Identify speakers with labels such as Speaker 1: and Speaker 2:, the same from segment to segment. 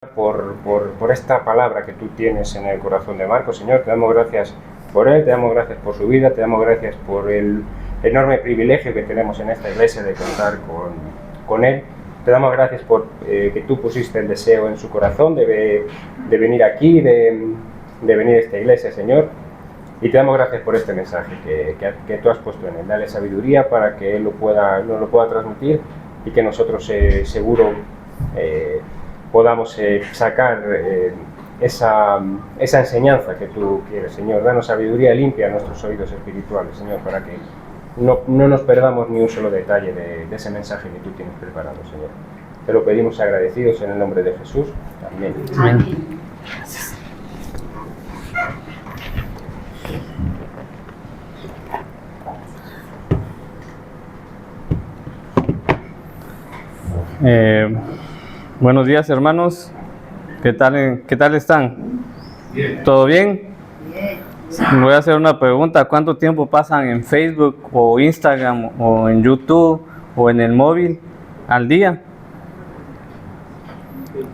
Speaker 1: por esta palabra que tú tienes en el corazón de Marcos, Señor. Te damos gracias por él, te damos gracias por su vida, te damos gracias por el enorme privilegio que tenemos en esta iglesia de contar con él. Te damos gracias por que tú pusiste el deseo en su corazón de venir aquí, de venir a esta iglesia, Señor. Y te damos gracias por este mensaje que tú has puesto en él. Dale sabiduría para que él nos lo pueda transmitir y que nosotros seguro podamos sacar esa enseñanza que tú quieres, Señor. Danos sabiduría limpia a nuestros oídos espirituales, Señor, para que no nos perdamos ni un solo detalle de ese mensaje que tú tienes preparado, Señor. Te lo pedimos agradecidos en el nombre de Jesús. Amén.
Speaker 2: Amén.
Speaker 3: Gracias. Buenos días, hermanos. ¿Qué tal están?
Speaker 2: Bien.
Speaker 3: ¿Todo bien?
Speaker 2: Bien.
Speaker 3: Voy a hacer una pregunta. ¿Cuánto tiempo pasan en Facebook o Instagram o en YouTube o en el móvil al día?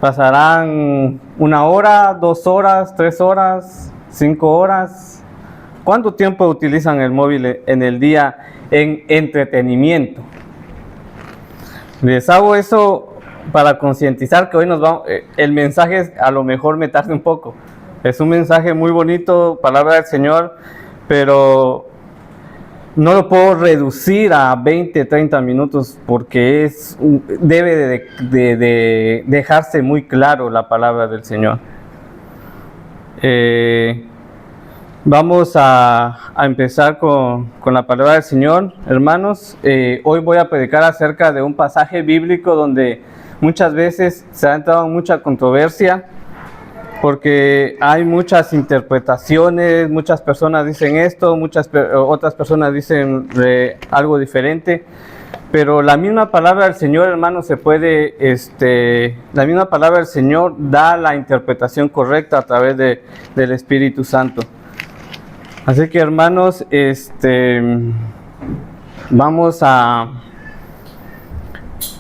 Speaker 3: ¿Pasarán 1 hora, 2 horas, 3 horas, 5 horas? ¿Cuánto tiempo utilizan el móvil en el día en entretenimiento? Les hago eso para concientizar que hoy nos vamos. El mensaje a lo mejor me tarde un poco. Es un mensaje muy bonito, palabra del Señor, pero no lo puedo reducir a 20, 30 minutos porque debe de dejarse muy claro la palabra del Señor. Vamos a empezar con la palabra del Señor, hermanos. Hoy voy a predicar acerca de un pasaje bíblico donde muchas veces se ha entrado en mucha controversia porque hay muchas interpretaciones, muchas personas dicen esto, otras personas dicen algo diferente, pero la misma palabra del Señor, hermanos, la misma palabra del Señor da la interpretación correcta a través del Espíritu Santo. Así que, hermanos,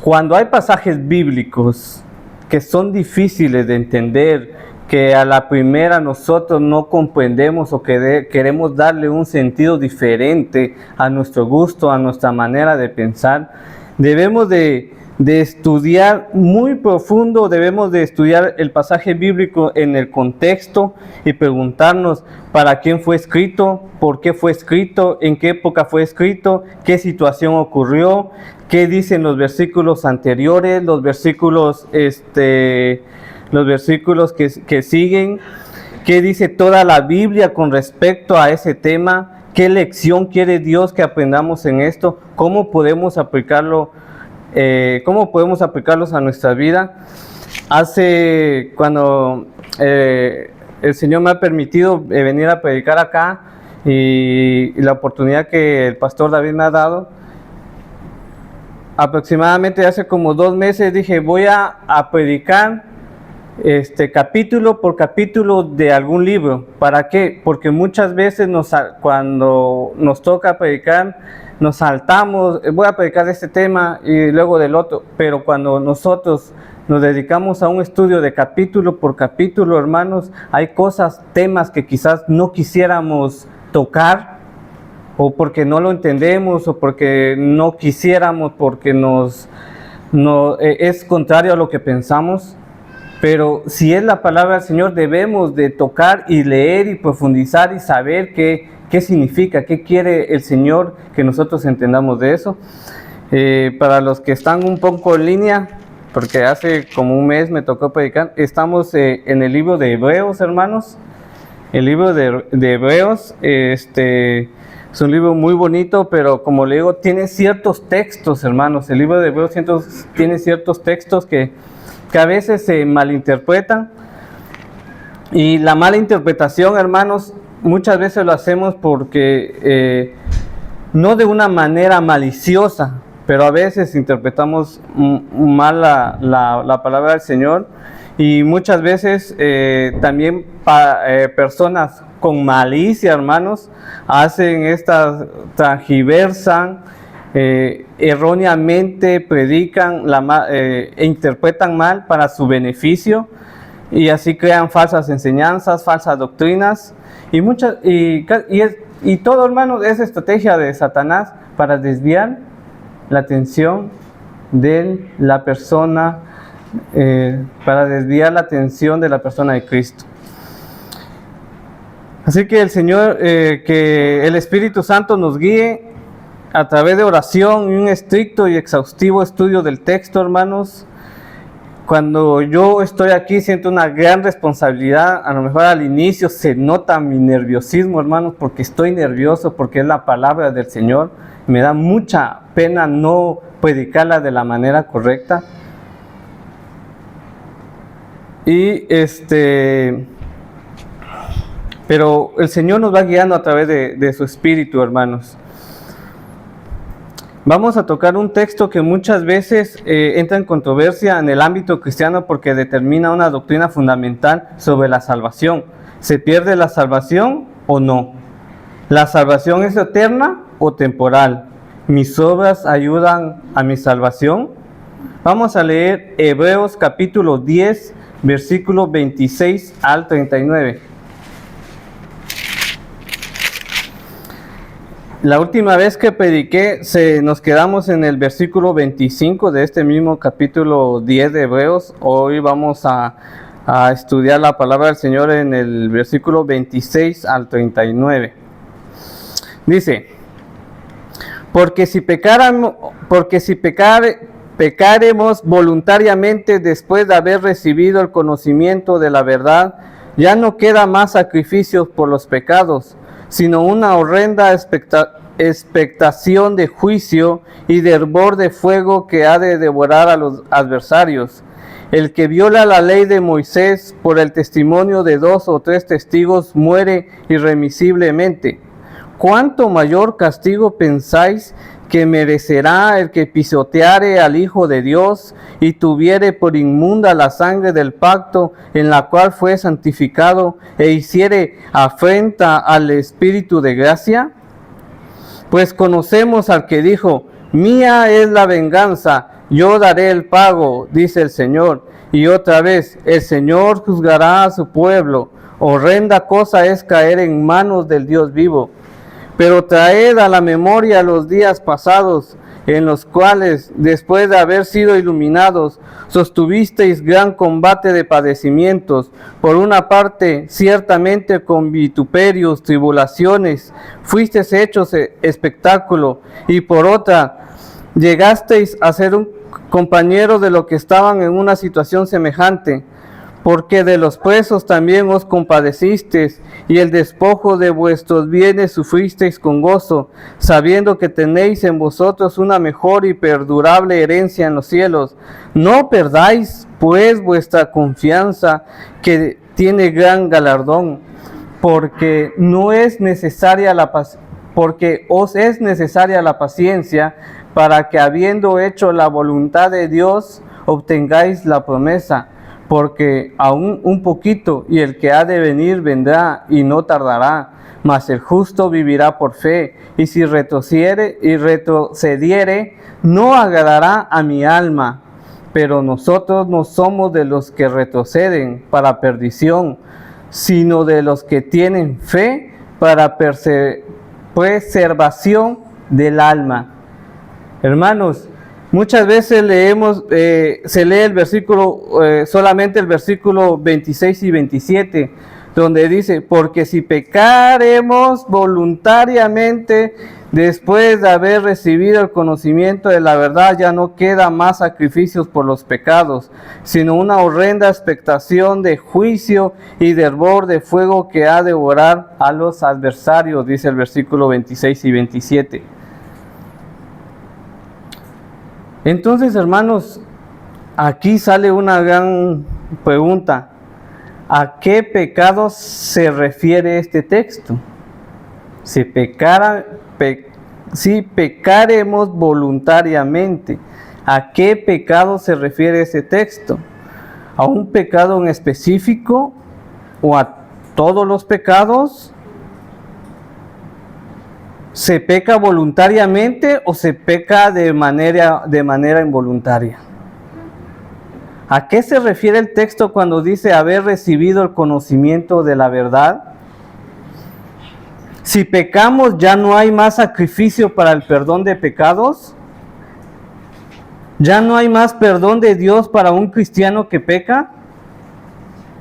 Speaker 3: cuando hay pasajes bíblicos que son difíciles de entender, que a la primera nosotros no comprendemos o que queremos darle un sentido diferente a nuestro gusto, a nuestra manera de pensar, debemos de estudiar muy profundo, debemos de estudiar el pasaje bíblico en el contexto y preguntarnos para quién fue escrito, por qué fue escrito, en qué época fue escrito, qué situación ocurrió, qué dicen los versículos anteriores, los versículos que siguen, qué dice toda la Biblia con respecto a ese tema, qué lección quiere Dios que aprendamos en esto, cómo podemos aplicarlos a nuestra vida. Cuando el Señor me ha permitido venir a predicar acá y la oportunidad que el pastor David me ha dado, aproximadamente hace como 2 meses dije, voy a predicar capítulo por capítulo de algún libro. ¿Para qué? Porque muchas veces cuando nos toca predicar, nos saltamos, voy a predicar de este tema y luego del otro, pero cuando nosotros nos dedicamos a un estudio de capítulo por capítulo, hermanos, hay temas que quizás no quisiéramos tocar, o porque no lo entendemos, o porque no quisiéramos, porque es contrario a lo que pensamos. Pero si es la palabra del Señor, debemos de tocar y leer y profundizar y saber qué significa, qué quiere el Señor que nosotros entendamos de eso. Para los que están un poco en línea, porque hace como 1 mes me tocó predicar, estamos en el libro de Hebreos, hermanos. El libro de Hebreos, es un libro muy bonito, pero como le digo, tiene ciertos textos, hermanos. El libro de Hebreos tiene ciertos textos que a veces se malinterpretan, y la mala interpretación, hermanos, muchas veces lo hacemos porque no de una manera maliciosa, pero a veces interpretamos mal la palabra del Señor, y muchas veces también personas con malicia, hermanos, transgiversan, erróneamente predican e interpretan mal para su beneficio, y así crean falsas enseñanzas, falsas doctrinas y todo, hermanos, es estrategia de Satanás para desviar la atención de la persona, para desviar la atención de la persona de Cristo. Así que el Señor, que el Espíritu Santo nos guíe a través de oración y un estricto y exhaustivo estudio del texto, hermanos. Cuando yo estoy aquí siento una gran responsabilidad. A lo mejor al inicio se nota mi nerviosismo, hermanos, porque estoy nervioso, porque es la palabra del Señor. Me da mucha pena no predicarla de la manera correcta. Pero el Señor nos va guiando a través de su Espíritu, hermanos. Vamos a tocar un texto que muchas veces entra en controversia en el ámbito cristiano porque determina una doctrina fundamental sobre la salvación. ¿Se pierde la salvación o no? ¿La salvación es eterna o temporal? ¿Mis obras ayudan a mi salvación? Vamos a leer Hebreos capítulo 10, versículos 26 al 39. La última vez que prediqué, nos quedamos en el versículo 25 de este mismo capítulo 10 de Hebreos. Hoy vamos a estudiar la palabra del Señor en el versículo 26 al 39. Dice: porque si pecaremos voluntariamente después de haber recibido el conocimiento de la verdad, ya no queda más sacrificios por los pecados, sino una horrenda expectación de juicio y de hervor de fuego que ha de devorar a los adversarios. El que viola la ley de Moisés por el testimonio de 2 o 3 testigos muere irremisiblemente. ¿Cuánto mayor castigo pensáis que merecerá el que pisoteare al Hijo de Dios y tuviere por inmunda la sangre del pacto en la cual fue santificado e hiciere afrenta al Espíritu de gracia? Pues conocemos al que dijo: mía es la venganza, yo daré el pago, dice el Señor. Y otra vez, el Señor juzgará a su pueblo. Horrenda cosa es caer en manos del Dios vivo. Pero traed a la memoria los días pasados, en los cuales, después de haber sido iluminados, sostuvisteis gran combate de padecimientos. Por una parte, ciertamente con vituperios, tribulaciones, fuisteis hechos espectáculo, y por otra, llegasteis a ser un compañero de los que estaban en una situación semejante, porque de los presos también os compadecisteis, y el despojo de vuestros bienes sufristeis con gozo, sabiendo que tenéis en vosotros una mejor y perdurable herencia en los cielos. No perdáis, pues, vuestra confianza, que tiene gran galardón, porque os es necesaria la paciencia, para que, habiendo hecho la voluntad de Dios, obtengáis la promesa. Porque aún un poquito, y el que ha de venir vendrá y no tardará, mas el justo vivirá por fe, y si retrocediere, no agradará a mi alma. Pero nosotros no somos de los que retroceden para perdición, sino de los que tienen fe para preservación del alma. Hermanos, muchas veces se lee el versículo, solamente el versículo 26 y 27, donde dice: porque si pecaremos voluntariamente después de haber recibido el conocimiento de la verdad, ya no queda más sacrificios por los pecados, sino una horrenda expectación de juicio y de hervor de fuego que ha de devorar a los adversarios, dice el versículo 26 y 27. Entonces, hermanos, aquí sale una gran pregunta: ¿a qué pecados se refiere este texto? Si pecaremos voluntariamente, ¿a qué pecado se refiere ese texto? ¿A un pecado en específico o a todos los pecados? ¿Se peca voluntariamente o se peca de manera involuntaria? ¿A qué se refiere el texto cuando dice haber recibido el conocimiento de la verdad? Si pecamos, ¿ya no hay más sacrificio para el perdón de pecados? ¿Ya no hay más perdón de Dios para un cristiano que peca?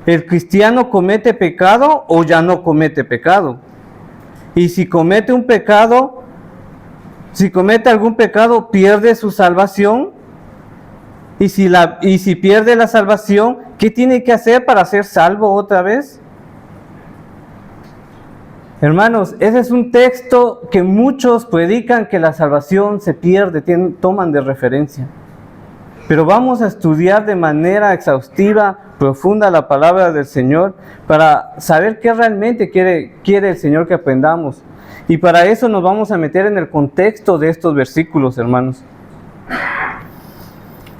Speaker 3: ¿El cristiano comete pecado o ya no comete pecado? Y si comete un pecado, si comete algún pecado, ¿pierde su salvación? Y si pierde la salvación, ¿qué tiene que hacer para ser salvo otra vez? Hermanos, ese es un texto que muchos predican que la salvación se pierde, toman de referencia. Pero vamos a estudiar de manera exhaustiva, profunda la palabra del Señor para saber qué realmente quiere el Señor que aprendamos. Y para eso nos vamos a meter en el contexto de estos versículos, hermanos.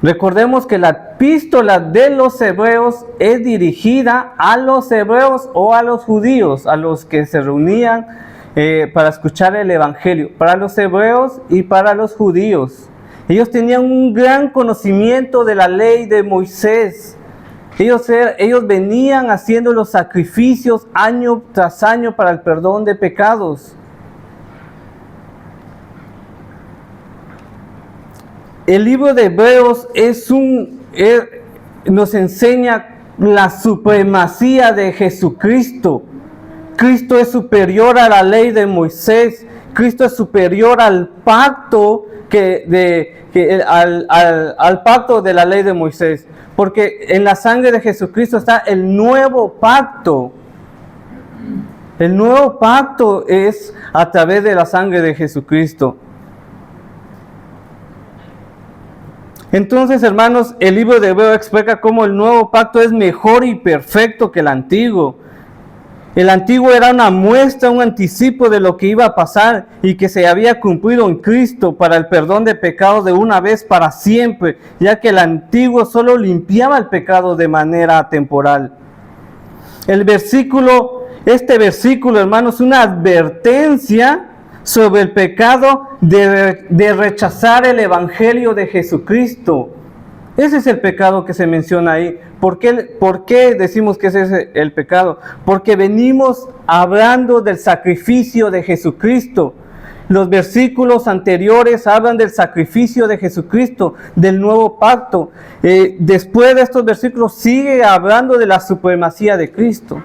Speaker 3: Recordemos que la epístola de los hebreos es dirigida a los hebreos o a los judíos, a los que se reunían para escuchar el evangelio, para los hebreos y para los judíos. Ellos tenían un gran conocimiento de la ley de Moisés. Ellos venían haciendo los sacrificios año tras año para el perdón de pecados. El libro de Hebreos nos enseña la supremacía de Jesucristo. Cristo es superior a la ley de Moisés. Cristo es superior al pacto al pacto de la ley de Moisés. Porque en la sangre de Jesucristo está el nuevo pacto. El nuevo pacto es a través de la sangre de Jesucristo. Entonces, hermanos, el libro de Hebreos explica cómo el nuevo pacto es mejor y perfecto que el antiguo. El antiguo era una muestra, un anticipo de lo que iba a pasar y que se había cumplido en Cristo para el perdón de pecados de una vez para siempre, ya que el antiguo solo limpiaba el pecado de manera temporal. Este versículo, hermanos, es una advertencia sobre el pecado de rechazar el evangelio de Jesucristo. Ese es el pecado que se menciona ahí. ¿Por qué decimos que ese es el pecado? Porque venimos hablando del sacrificio de Jesucristo. Los versículos anteriores hablan del sacrificio de Jesucristo, del nuevo pacto. Después de estos versículos sigue hablando de la supremacía de Cristo.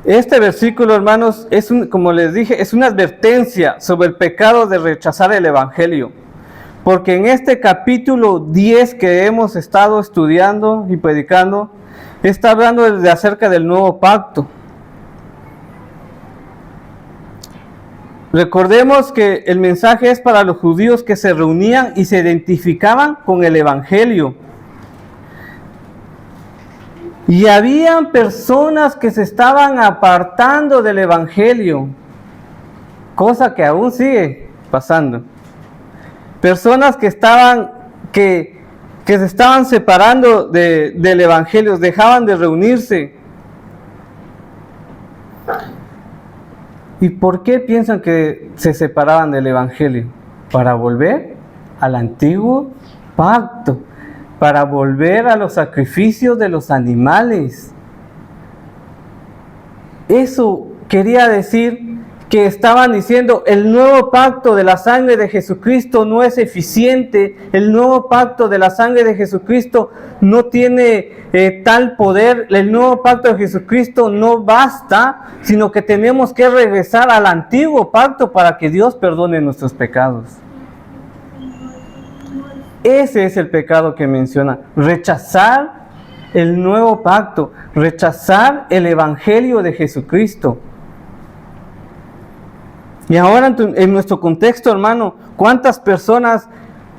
Speaker 3: Este versículo, hermanos, como les dije, es una advertencia sobre el pecado de rechazar el evangelio. Porque en este capítulo 10 que hemos estado estudiando y predicando, está hablando acerca del nuevo pacto. Recordemos que el mensaje es para los judíos que se reunían y se identificaban con el evangelio. Y habían personas que se estaban apartando del evangelio, cosa que aún sigue pasando. Personas que se estaban separando del evangelio, dejaban de reunirse. ¿Y por qué piensan que se separaban del evangelio? Para volver al antiguo pacto, para volver a los sacrificios de los animales. Eso quería decir que estaban diciendo, el nuevo pacto de la sangre de Jesucristo no es eficiente, el nuevo pacto de la sangre de Jesucristo no tiene tal poder, el nuevo pacto de Jesucristo no basta, sino que tenemos que regresar al antiguo pacto para que Dios perdone nuestros pecados. Ese es el pecado que menciona, rechazar el nuevo pacto, rechazar el evangelio de Jesucristo. Y ahora en nuestro contexto, hermano, ¿cuántas personas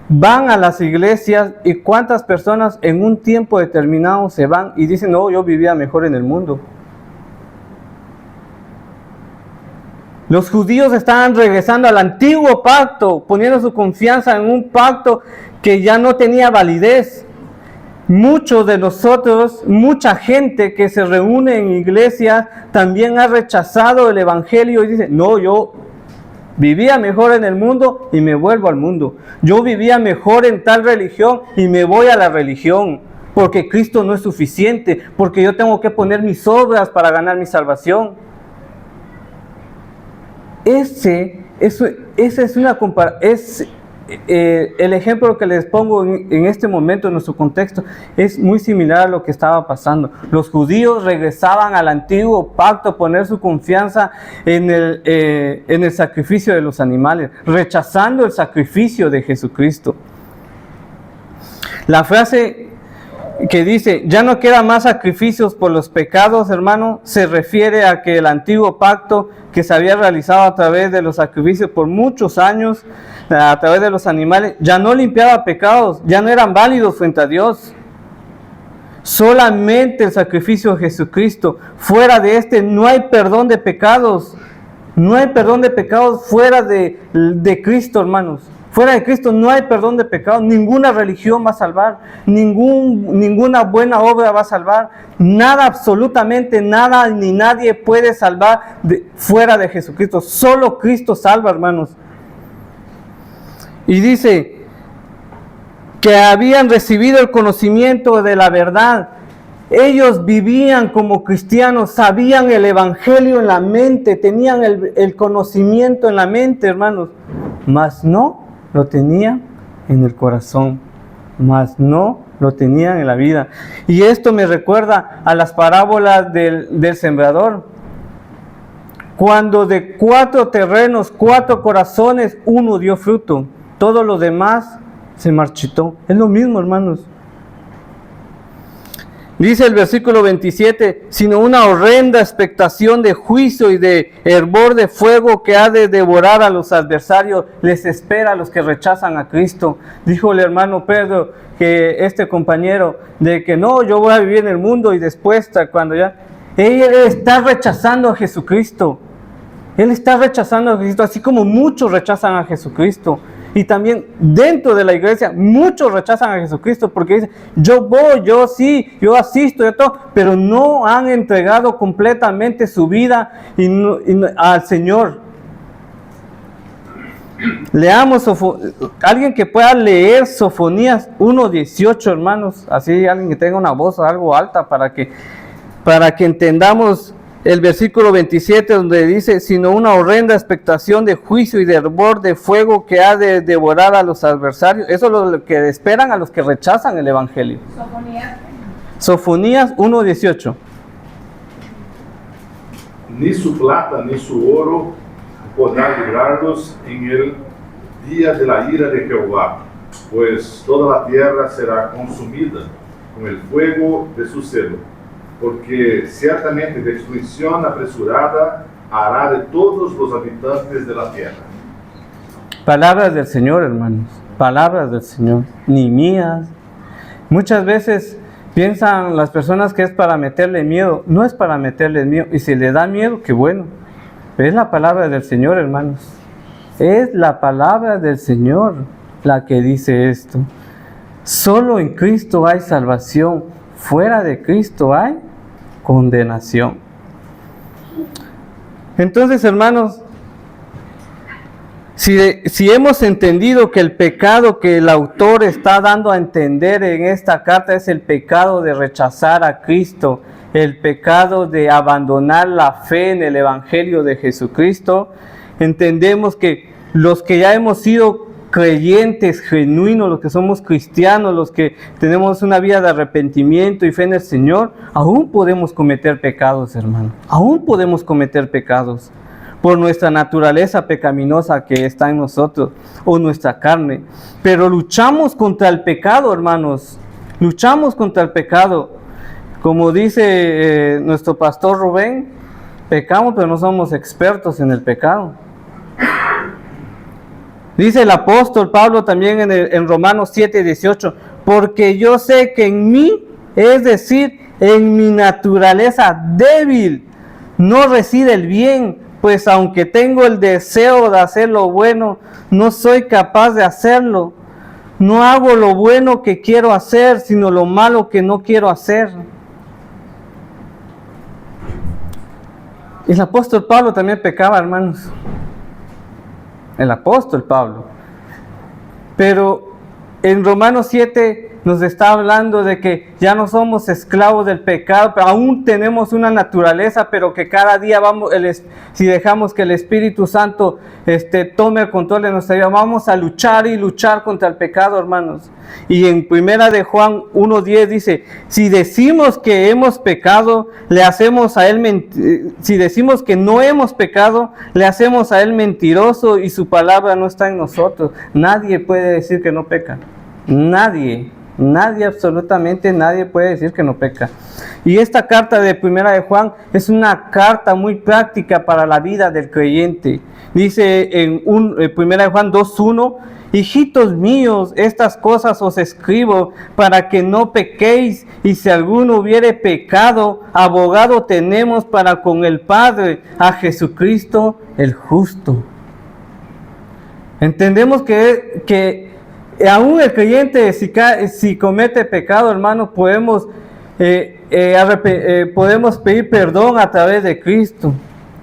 Speaker 3: van a las iglesias y cuántas personas en un tiempo determinado se van y dicen, no, yo vivía mejor en el mundo? Los judíos estaban regresando al antiguo pacto, poniendo su confianza en un pacto que ya no tenía validez. Muchos de nosotros, mucha gente que se reúne en iglesias, también ha rechazado el evangelio y dice, no, yo Vivía mejor en el mundo y me vuelvo al mundo. Yo vivía mejor en tal religión y me voy a la religión. Porque Cristo no es suficiente. Porque yo tengo que poner mis obras para ganar mi salvación. Ese es una comparación. El ejemplo que les pongo en este momento, en nuestro contexto, es muy similar a lo que estaba pasando. Los judíos regresaban al antiguo pacto a poner su confianza en el sacrificio de los animales, rechazando el sacrificio de Jesucristo. La frase que dice, ya no quedan más sacrificios por los pecados, hermano, se refiere a que el antiguo pacto que se había realizado a través de los sacrificios por muchos años, a través de los animales, ya no limpiaba pecados, ya no eran válidos frente a Dios. Solamente el sacrificio de Jesucristo. Fuera de este no hay perdón de pecados. No hay perdón de pecados fuera de Cristo, hermanos. Fuera de Cristo no hay perdón de pecados. Ninguna religión va a salvar. Ninguna buena obra va a salvar. Nada, absolutamente nada, ni nadie puede salvar fuera de Jesucristo. Solo Cristo salva, hermanos. Y dice que habían recibido el conocimiento de la verdad. Ellos vivían como cristianos, sabían el evangelio en la mente, tenían el conocimiento en la mente, hermanos, mas no lo tenían en el corazón, mas no lo tenían en la vida. Y esto me recuerda a las parábolas del sembrador. Cuando de 4 terrenos, 4 corazones, 1 dio fruto, todo lo demás se marchitó. Es lo mismo, hermanos. Dice el versículo 27, sino una horrenda expectación de juicio y de hervor de fuego que ha de devorar a los adversarios, les espera a los que rechazan a Cristo. Dijo el hermano Pedro, que este compañero, de que no, yo voy a vivir en el mundo y después, cuando ya... Él está rechazando a Jesucristo. Él está rechazando a Jesucristo, así como muchos rechazan a Jesucristo. Y también dentro de la iglesia muchos rechazan a Jesucristo porque dicen, yo voy, yo sí, yo asisto, yo todo, pero no han entregado completamente su vida al Señor. Leamos, alguien que pueda leer Sofonías 1:18, hermanos, así alguien que tenga una voz algo alta para que entendamos el versículo 27 donde dice, sino una horrenda expectación de juicio y de hervor de fuego que ha de devorar a los adversarios. Eso es lo que esperan a los que rechazan el evangelio. Sofonías 1:18.
Speaker 4: Ni su plata ni su oro podrá librarlos en el día de la ira de Jehová, pues toda la tierra será consumida con el fuego de su celo. Porque ciertamente destrucción apresurada hará de todos los habitantes de la tierra.
Speaker 3: Palabras del Señor, hermanos, palabras del Señor, ni mías. Muchas veces piensan las personas que es para meterle miedo. No es para meterle miedo, y si le da miedo, qué bueno. Pero es la palabra del Señor, hermanos. Es la palabra del Señor la que dice esto. Solo en Cristo hay salvación. Fuera de Cristo hay condenación. Entonces, hermanos, si hemos entendido que el pecado que el autor está dando a entender en esta carta es el pecado de rechazar a Cristo, el pecado de abandonar la fe en el Evangelio de Jesucristo, entendemos que los que ya hemos sido creyentes genuinos, los que somos cristianos, los que tenemos una vida de arrepentimiento y fe en el Señor, aún podemos cometer pecados, hermano. Aún podemos cometer pecados por nuestra naturaleza pecaminosa que está en nosotros o nuestra carne. Pero luchamos contra el pecado, hermanos. Luchamos contra el pecado. Como dice nuestro pastor Rubén, pecamos pero no somos expertos en el pecado. Dice el apóstol Pablo también en Romanos 7:18, porque yo sé que en mí, es decir, en mi naturaleza débil, no reside el bien, pues aunque tengo el deseo de hacer lo bueno, no soy capaz de hacerlo. No hago lo bueno que quiero hacer, sino lo malo que no quiero hacer. El apóstol Pablo también pecaba, hermanos. el apóstol Pablo. Pero en Romanos 7 nos está hablando de que ya no somos esclavos del pecado, pero aún tenemos una naturaleza, pero que cada día vamos, si dejamos que el Espíritu Santo tome el control de nuestra vida, vamos a luchar y luchar contra el pecado, hermanos. Y en 1 de Juan 1:10 dice, si decimos que hemos pecado, le hacemos a él si decimos que no hemos pecado, le hacemos a él mentiroso y su palabra no está en nosotros. Nadie puede decir que no peca. Nadie, absolutamente nadie puede decir que no peca. Y esta carta de 1 de Juan es una carta muy práctica para la vida del creyente. Dice en 1 de Juan 2:1, hijitos míos, estas cosas os escribo para que no pequéis, y si alguno hubiere pecado, abogado tenemos para con el Padre, a Jesucristo el justo. Entendemos que aún el creyente, si comete pecado, hermano, podemos pedir perdón a través de Cristo.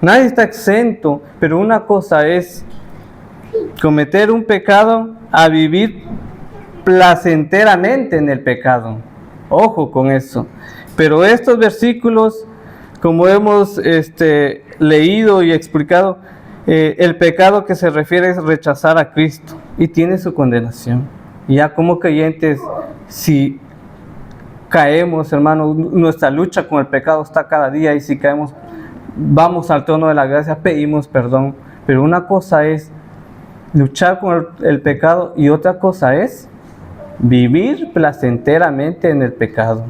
Speaker 3: Nadie está exento, pero una cosa es cometer un pecado a vivir placenteramente en el pecado. Ojo con eso. Pero estos versículos, como hemos leído y explicado, el pecado que se refiere es rechazar a Cristo y tiene su condenación. Y ya como creyentes, si caemos, hermano, nuestra lucha con el pecado está cada día, y si caemos, vamos al trono de la gracia, pedimos perdón. Pero una cosa es luchar con el pecado y otra cosa es vivir placenteramente en el pecado.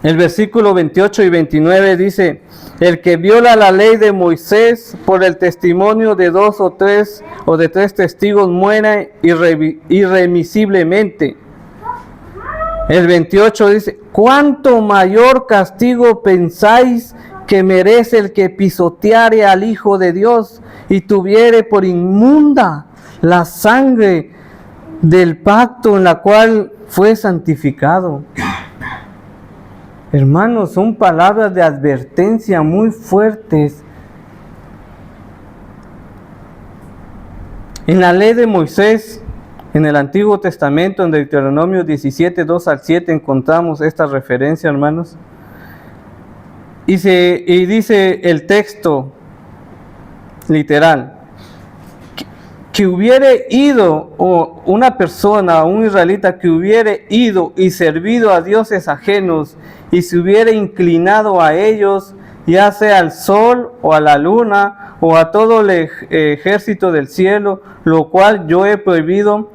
Speaker 3: El versículo 28 y 29 dice, el que viola la ley de Moisés por el testimonio de 2 o 3 o de 3 testigos muere irremisiblemente. El 28 dice, ¿cuánto mayor castigo pensáis que merece el que pisoteare al Hijo de Dios y tuviere por inmunda la sangre del pacto en la cual fue santificado? Hermanos, son palabras de advertencia muy fuertes. En la ley de Moisés, en el Antiguo Testamento, en Deuteronomio 17, 2 al 7, encontramos esta referencia, hermanos. Y dice el texto literal, que hubiere ido, o una persona, un israelita que hubiere ido y servido a dioses ajenos, y se hubiere inclinado a ellos, ya sea al sol o a la luna o a todo el ejército del cielo, lo cual yo he prohibido,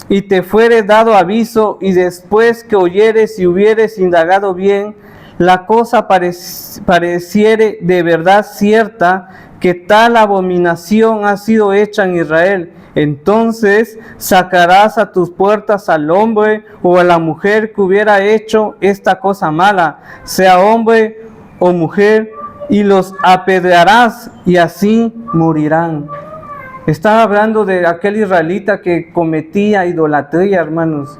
Speaker 3: y te fuere dado aviso, y después que oyeres y hubieres indagado bien, la cosa pareciere de verdad cierta, que tal abominación ha sido hecha en Israel, entonces sacarás a tus puertas al hombre o a la mujer que hubiera hecho esta cosa mala, sea hombre o mujer, y los apedrearás, y así morirán. Estaba hablando de aquel israelita que cometía idolatría, hermanos.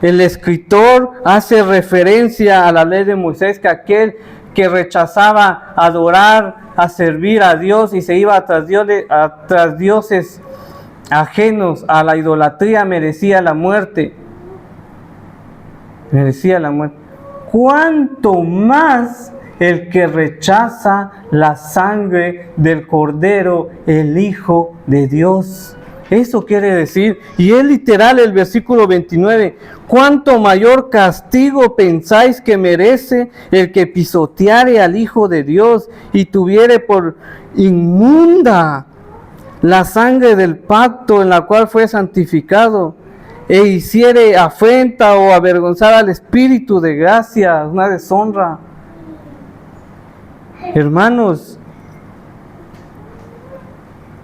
Speaker 3: El escritor hace referencia a la ley de Moisés, que aquel que rechazaba adorar, a servir a Dios y se iba tras dioses ajenos a la idolatría, merecía la muerte. Merecía la muerte. ¿Cuánto más el que rechaza la sangre del Cordero, el Hijo de Dios? Eso quiere decir, y es literal el versículo 29, ¿cuánto mayor castigo pensáis que merece el que pisoteare al Hijo de Dios y tuviere por inmunda la sangre del pacto en la cual fue santificado, e hiciere afrenta o avergonzar al Espíritu de gracia, una deshonra? Hermanos,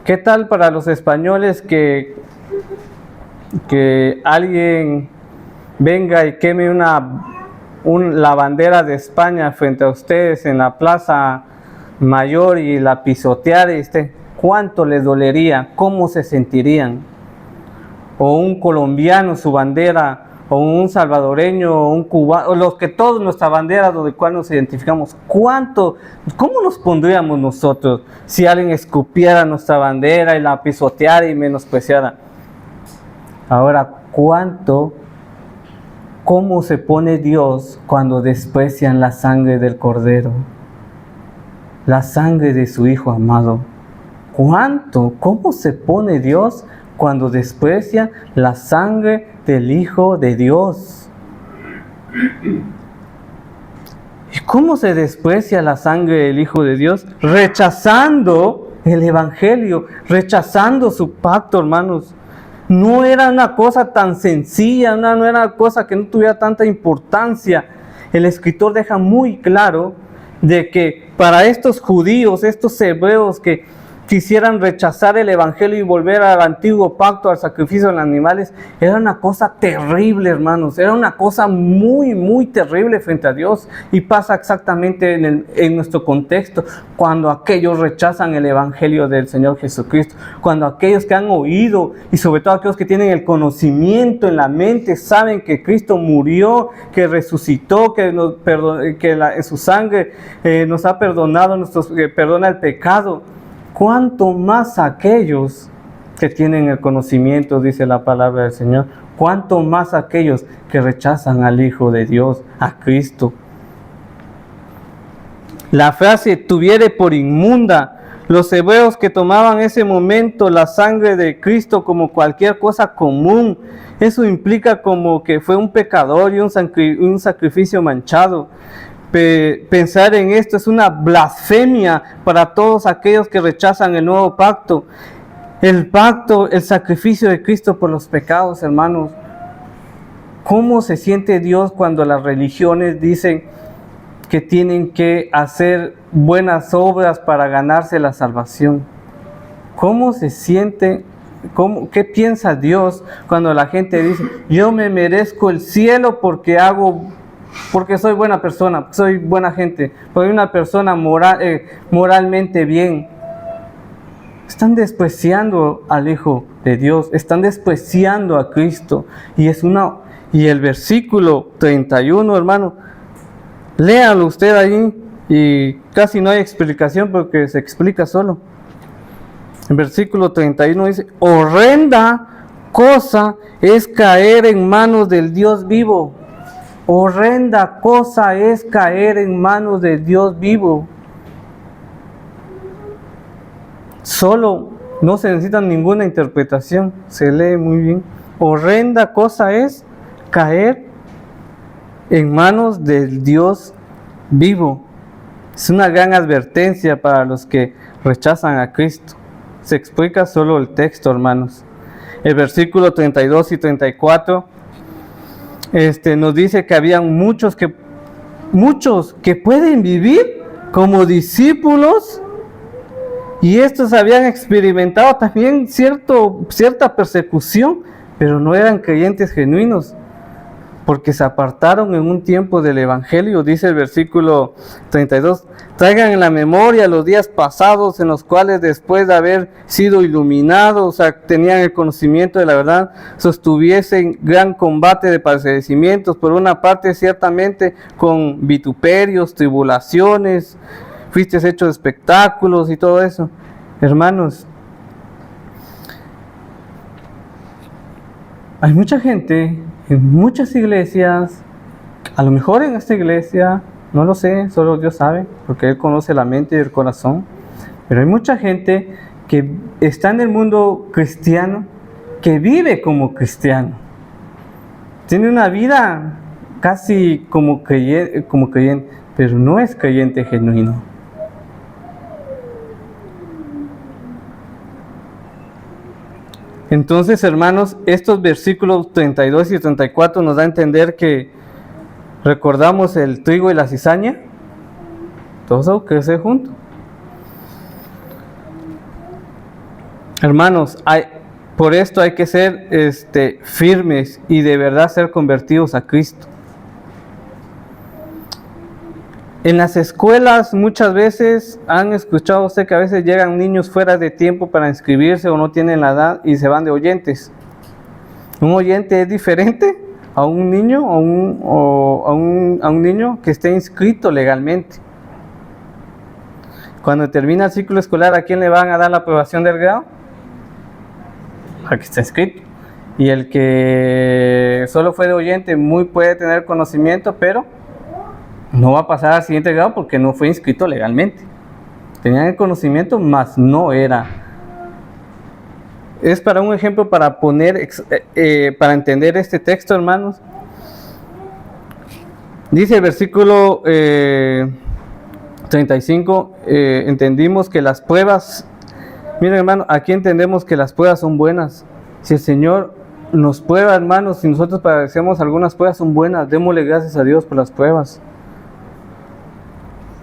Speaker 3: ¿qué tal para los españoles que alguien venga y queme la bandera de España frente a ustedes en la Plaza Mayor y la pisoteara? ¿Cuánto les dolería? ¿Cómo se sentirían? O un colombiano, su bandera, o un salvadoreño, o un cubano, o los que todos nuestra bandera, donde cual nos identificamos, ¿cómo nos pondríamos nosotros si alguien escupiera nuestra bandera y la pisoteara y menospreciara? Ahora, ¿cómo se pone Dios cuando desprecian la sangre del Cordero? La sangre de su Hijo amado. ¿Cómo se pone Dios cuando desprecia la sangre del Hijo de Dios? ¿Y cómo se desprecia la sangre del Hijo de Dios? Rechazando el Evangelio, rechazando su pacto, hermanos. No era una cosa tan sencilla, no era una cosa que no tuviera tanta importancia. El escritor deja muy claro de que para estos judíos, estos hebreos que quisieran rechazar el Evangelio y volver al antiguo pacto, al sacrificio de los animales, era una cosa terrible, hermanos, era una cosa muy, muy terrible frente a Dios, y pasa exactamente en nuestro contexto, cuando aquellos rechazan el Evangelio del Señor Jesucristo, cuando aquellos que han oído, y sobre todo aquellos que tienen el conocimiento en la mente, saben que Cristo murió, que resucitó, que en su sangre nos ha perdonado, perdona el pecado. Cuánto más aquellos que tienen el conocimiento, dice la palabra del Señor, cuánto más aquellos que rechazan al Hijo de Dios, a Cristo. La frase tuviere por inmunda, los hebreos que tomaban ese momento la sangre de Cristo como cualquier cosa común, eso implica como que fue un pecador y un sacrificio manchado. Pensar en esto es una blasfemia para todos aquellos que rechazan el nuevo pacto. El sacrificio de Cristo por los pecados, hermanos. ¿Cómo se siente Dios cuando las religiones dicen que tienen que hacer buenas obras para ganarse la salvación? ¿Cómo se siente? ¿Qué piensa Dios cuando la gente dice, yo me merezco el cielo porque soy buena persona, soy buena gente, soy una persona moralmente bien? Están despreciando al Hijo de Dios, están despreciando a Cristo. Y el versículo 31, hermano, léalo usted ahí, y casi no hay explicación porque se explica solo. El versículo 31 dice, horrenda cosa es caer en manos del Dios vivo. Horrenda cosa es caer en manos de Dios vivo. Solo no se necesita ninguna interpretación, se lee muy bien. Horrenda cosa es caer en manos del Dios vivo. Es una gran advertencia para los que rechazan a Cristo. Se explica solo el texto, hermanos. El versículo 32 y 34 nos dice que habían muchos que pueden vivir como discípulos, y estos habían experimentado también cierta persecución, pero no eran creyentes genuinos, porque se apartaron en un tiempo del Evangelio. Dice el versículo 32, traigan en la memoria los días pasados en los cuales, después de haber sido iluminados, o sea, tenían el conocimiento de la verdad, sostuviesen gran combate de padecimientos, por una parte ciertamente con vituperios, tribulaciones, fuiste hecho de espectáculos y todo eso. Hermanos, hay mucha gente en muchas iglesias, a lo mejor en esta iglesia, no lo sé, solo Dios sabe, porque Él conoce la mente y el corazón, pero hay mucha gente que está en el mundo cristiano, que vive como cristiano, tiene una vida casi como creyente, pero no es creyente genuino. Entonces, hermanos, estos versículos 32 y 34 nos da a entender que, recordamos el trigo y la cizaña, todo eso crece junto. Hermanos, por esto hay que ser firmes y de verdad ser convertidos a Cristo. En las escuelas muchas veces han escuchado usted que a veces llegan niños fuera de tiempo para inscribirse o no tienen la edad y se van de oyentes. Un oyente es diferente a un niño a un niño que esté inscrito legalmente. Cuando termina el ciclo escolar, ¿a quién le van a dar la aprobación del grado? Al que está inscrito. Y el que solo fue de oyente puede tener conocimiento, pero no va a pasar al siguiente grado porque no fue inscrito legalmente. Tenían el conocimiento, mas no era. Es para un ejemplo, para poner, para entender este texto, hermanos. Dice el versículo 35, entendimos que las pruebas, miren hermano, aquí entendemos que las pruebas son buenas. Si el Señor nos prueba, hermanos, si nosotros padecemos algunas pruebas, son buenas, démosle gracias a Dios por las pruebas.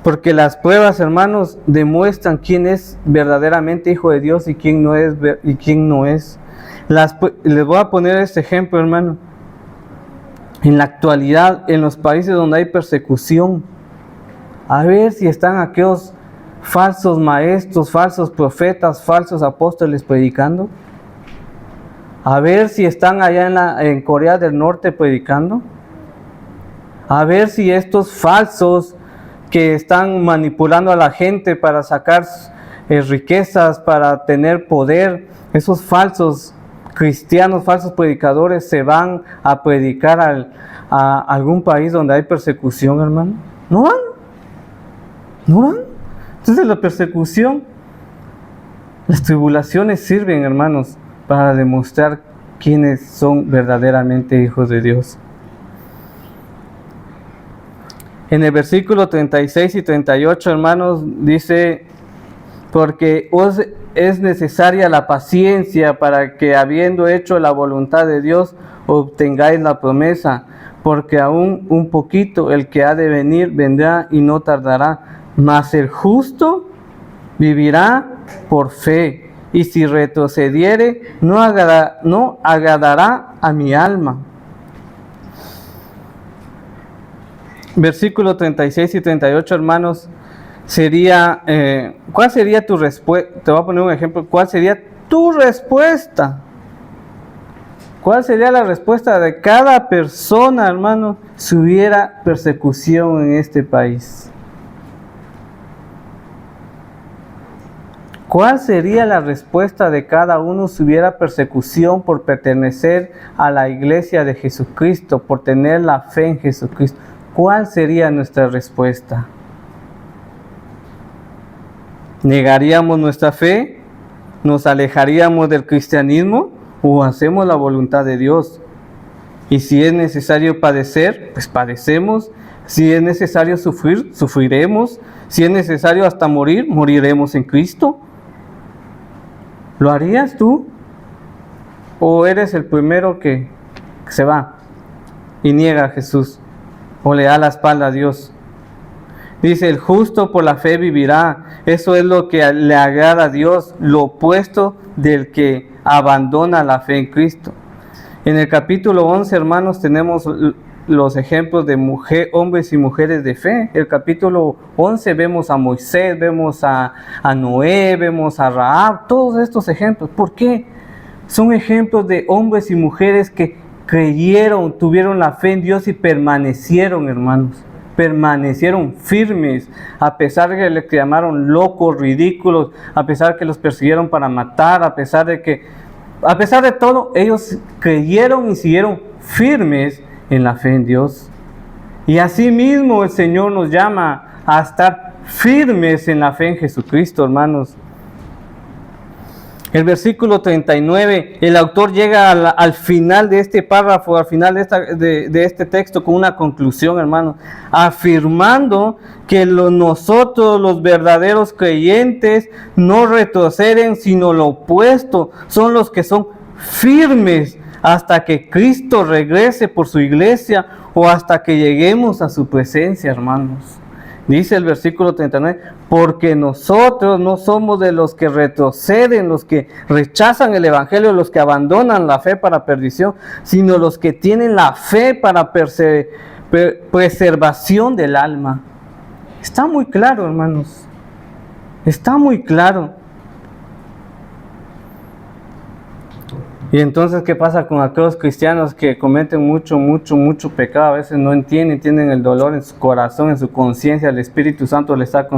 Speaker 3: Porque las pruebas, hermanos, demuestran quién es verdaderamente hijo de Dios y quién no es. Les voy a poner este ejemplo, hermano. En la actualidad, en los países donde hay persecución, a ver si están aquellos falsos maestros, falsos profetas, falsos apóstoles predicando. A ver si están allá en Corea del Norte predicando. A ver si estos falsos que están manipulando a la gente para sacar riquezas, para tener poder, esos falsos cristianos, falsos predicadores, se van a predicar a algún país donde hay persecución, hermano. ¿No van? ¿No van? Entonces la persecución, las tribulaciones sirven, hermanos, para demostrar quiénes son verdaderamente hijos de Dios. En el versículo 36 y 38, hermanos, dice: porque os es necesaria la paciencia para que, habiendo hecho la voluntad de Dios, obtengáis la promesa, porque aún un poquito el que ha de venir vendrá y no tardará, mas el justo vivirá por fe, y si retrocediere no agradará a mi alma. Versículo 36 y 38, hermanos, sería, ¿cuál sería tu respuesta? Te voy a poner un ejemplo. ¿Cuál sería tu respuesta? ¿Cuál sería la respuesta de cada persona, hermano, si hubiera persecución en este país? ¿Cuál sería la respuesta de cada uno si hubiera persecución por pertenecer a la iglesia de Jesucristo, por tener la fe en Jesucristo? ¿Cuál sería nuestra respuesta? ¿Negaríamos nuestra fe? ¿Nos alejaríamos del cristianismo? ¿O hacemos la voluntad de Dios? Y si es necesario padecer, pues padecemos. Si es necesario sufrir, sufriremos. Si es necesario hasta morir, moriremos en Cristo. ¿Lo harías tú? ¿O eres el primero que se va y niega a Jesús? ¿O le da la espalda a Dios? Dice: el justo por la fe vivirá. Eso es lo que le agrada a Dios, lo opuesto del que abandona la fe en Cristo. En el capítulo 11, hermanos, tenemos los ejemplos de hombres y mujeres de fe. El capítulo 11 vemos a Moisés, vemos a Noé, vemos a Rahab, todos estos ejemplos. ¿Por qué? Son ejemplos de hombres y mujeres que creyeron, tuvieron la fe en Dios y permanecieron, hermanos. Permanecieron firmes, a pesar de que les llamaron locos, ridículos, a pesar de que los persiguieron para matar, a pesar de todo, ellos creyeron y siguieron firmes en la fe en Dios. Y así mismo el Señor nos llama a estar firmes en la fe en Jesucristo, hermanos. El versículo 39, el autor llega al final de este párrafo, al final de este texto, con una conclusión, hermano, afirmando que nosotros, los verdaderos creyentes, no retroceden, sino lo opuesto, son los que son firmes hasta que Cristo regrese por su iglesia o hasta que lleguemos a su presencia, hermanos. Dice el versículo 39, porque nosotros no somos de los que retroceden, los que rechazan el evangelio, los que abandonan la fe para perdición, sino los que tienen la fe para preservación del alma. Está muy claro, hermanos. Está muy claro. Y entonces, ¿qué pasa con aquellos cristianos que cometen mucho pecado? A veces no entienden, tienen el dolor en su corazón, en su conciencia. El Espíritu Santo le está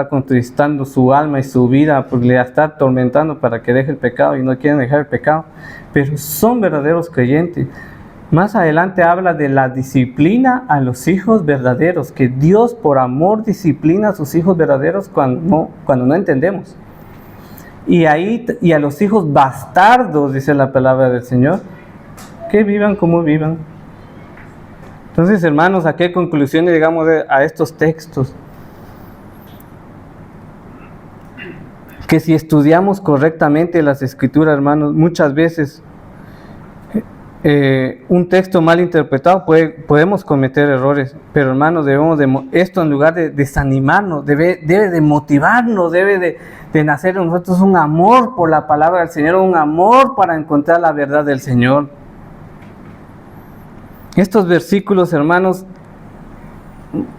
Speaker 3: contristando su alma y su vida, porque le está atormentando para que deje el pecado y no quieren dejar el pecado. Pero son verdaderos creyentes. Más adelante habla de la disciplina a los hijos verdaderos, que Dios por amor disciplina a sus hijos verdaderos cuando no entendemos. Y a los hijos bastardos, dice la palabra del Señor, que vivan como vivan. Entonces, hermanos, ¿a qué conclusiones llegamos a estos textos? Que si estudiamos correctamente las Escrituras, hermanos, muchas veces un texto mal interpretado podemos cometer errores, pero hermanos, debemos esto en lugar de desanimarnos, debe de motivarnos, debe de nacer en nosotros un amor por la palabra del Señor, un amor para encontrar la verdad del Señor. Estos versículos, hermanos,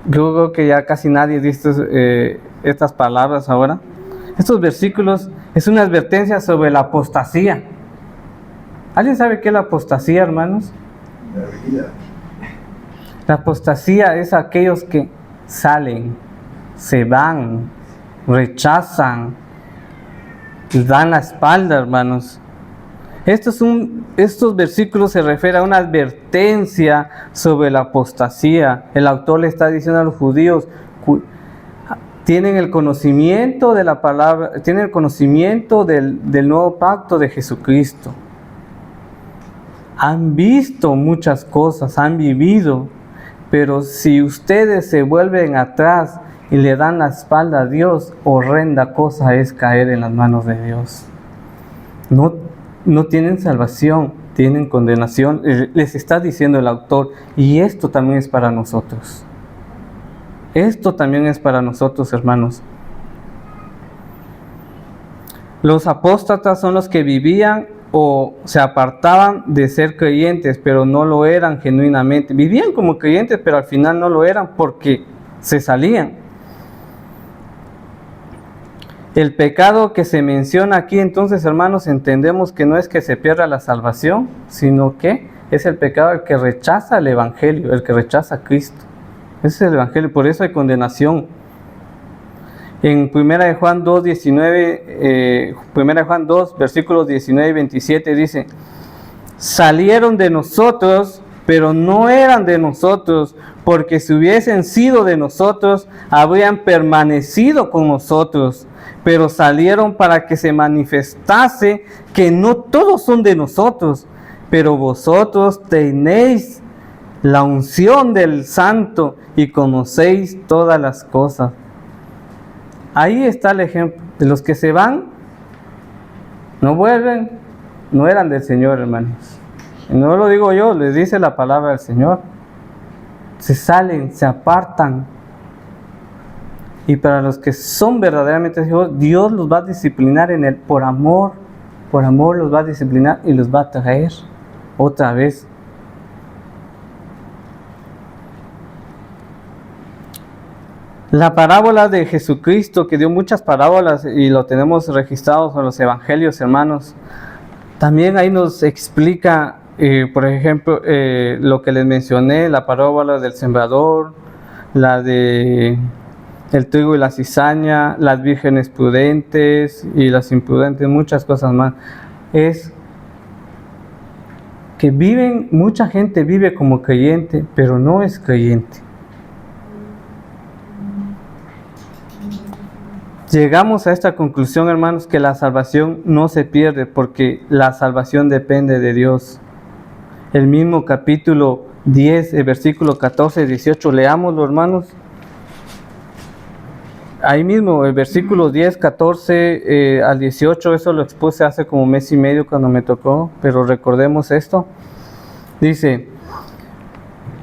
Speaker 3: yo creo que ya casi nadie dice estas palabras ahora. Estos versículos es una advertencia sobre la apostasía. ¿Alguien sabe qué es la apostasía, hermanos? La apostasía es aquellos que salen, se van, rechazan, dan la espalda, hermanos. Estos versículos se refieren a una advertencia sobre la apostasía. El autor le está diciendo a los judíos, tienen el conocimiento de la palabra, tienen el conocimiento del nuevo pacto de Jesucristo. Han visto muchas cosas, han vivido, pero si ustedes se vuelven atrás y le dan la espalda a Dios, horrenda cosa es caer en las manos de Dios. No tienen salvación, tienen condenación, les está diciendo el autor, y esto también es para nosotros. Esto también es para nosotros, hermanos. Los apóstatas son los que vivían o se apartaban de ser creyentes, pero no lo eran genuinamente. Vivían como creyentes, pero al final no lo eran porque se salían. El pecado que se menciona aquí, entonces, hermanos, entendemos que no es que se pierda la salvación, sino que es el pecado el que rechaza el Evangelio, el que rechaza a Cristo. Ese es el Evangelio, por eso hay condenación. En 1 de Juan 2, versículos 19 y 27 dice: salieron de nosotros, pero no eran de nosotros, porque si hubiesen sido de nosotros, habrían permanecido con nosotros. Pero salieron para que se manifestase que no todos son de nosotros, pero vosotros tenéis la unción del Santo y conocéis todas las cosas. Ahí está el ejemplo de los que se van, no vuelven, no eran del Señor, hermanos. Y no lo digo yo, les dice la palabra del Señor. Se salen, se apartan. Y para los que son verdaderamente hijos, Dios los va a disciplinar por amor los va a disciplinar y los va a traer otra vez. La parábola de Jesucristo, que dio muchas parábolas y lo tenemos registrados en los evangelios, hermanos, también ahí nos explica, por ejemplo, lo que les mencioné, la parábola del sembrador, la de el trigo y la cizaña, las vírgenes prudentes y las imprudentes, muchas cosas más. Es que mucha gente vive como creyente, pero no es creyente. Llegamos a esta conclusión, hermanos, que la salvación no se pierde porque la salvación depende de Dios. El mismo capítulo 10, el versículo 14 y 18, leámoslo, hermanos. Ahí mismo, el versículo 10, 14 al 18, eso lo expuse hace como mes y medio cuando me tocó, pero recordemos esto. Dice: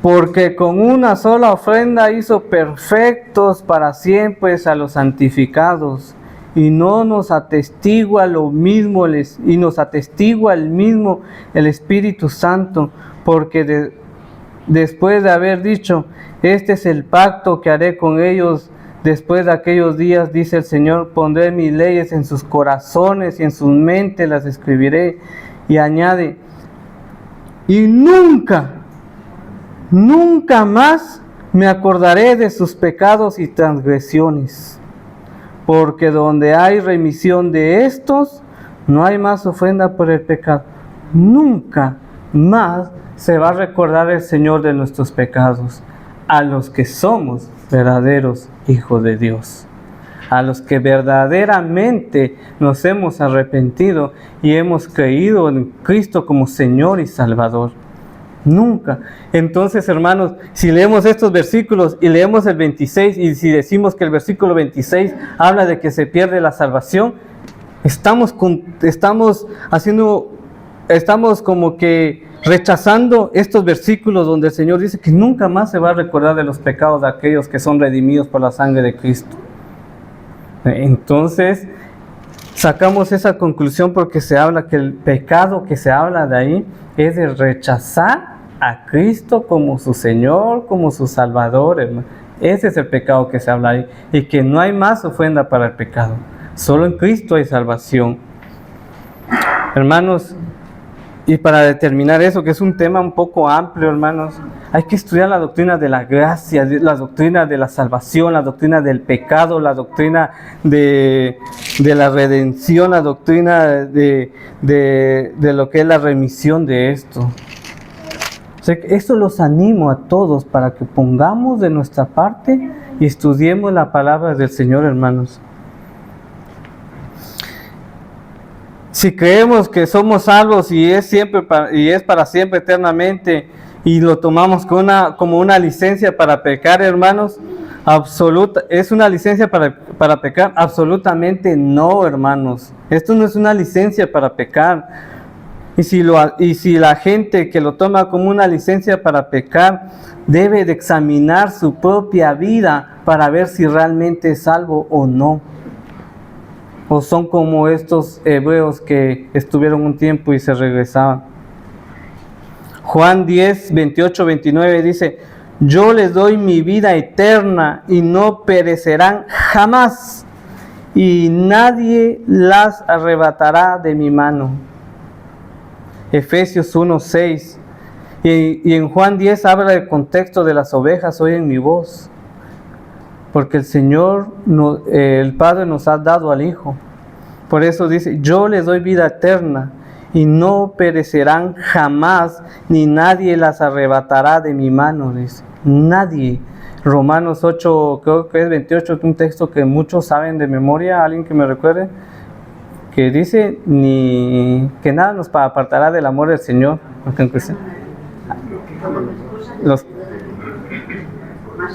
Speaker 3: porque con una sola ofrenda hizo perfectos para siempre a los santificados, y no nos atestigua lo mismo, y nos atestigua el mismo el Espíritu Santo, porque después de haber dicho: este es el pacto que haré con ellos Después de aquellos días, dice el Señor, pondré mis leyes en sus corazones y en sus mentes las escribiré. Y añade, y nunca más me acordaré de sus pecados y transgresiones. Porque donde hay remisión de estos, no hay más ofrenda por el pecado. Nunca más se va a recordar el Señor de nuestros pecados a los que somos verdaderos hijos de Dios, a los que verdaderamente nos hemos arrepentido y hemos creído en Cristo como Señor y Salvador. Nunca. Entonces, hermanos, si leemos estos versículos y leemos el 26 y si decimos que el versículo 26 habla de que se pierde la salvación, estamos como que rechazando estos versículos donde el Señor dice que nunca más se va a recordar de los pecados de aquellos que son redimidos por la sangre de Cristo. Entonces, sacamos esa conclusión porque se habla que el pecado que se habla de ahí es de rechazar a Cristo como su Señor, como su Salvador, hermano. Ese es el pecado que se habla ahí, y que no hay más ofrenda para el pecado. Solo en Cristo hay salvación. Hermanos, y para determinar eso, que es un tema un poco amplio, hermanos, hay que estudiar la doctrina de la gracia, la doctrina de la salvación, la doctrina del pecado, la doctrina de la redención, la doctrina de lo que es la remisión de esto. O sea, esto los animo a todos para que pongamos de nuestra parte y estudiemos la palabra del Señor, hermanos. Si creemos que somos salvos y es para siempre eternamente, y lo tomamos como una licencia para pecar, hermanos, ¿es una licencia para pecar? Absolutamente no, hermanos. Esto no es una licencia para pecar. Y si la gente que lo toma como una licencia para pecar debe de examinar su propia vida para ver si realmente es salvo o no. O son como estos hebreos que estuvieron un tiempo y se regresaban. Juan 10, 28, 29 dice, yo les doy mi vida eterna y no perecerán jamás, y nadie las arrebatará de mi mano. Efesios 1, 6. Y en Juan 10 habla del contexto de las ovejas, oyen mi voz. Porque el Señor, el Padre nos ha dado al Hijo. Por eso dice, yo les doy vida eterna y no perecerán jamás, ni nadie las arrebatará de mi mano, dice. Nadie. Romanos 8, creo que es 28, un texto que muchos saben de memoria, alguien que me recuerde, que dice, ni que nada nos apartará del amor del Señor.
Speaker 2: Mas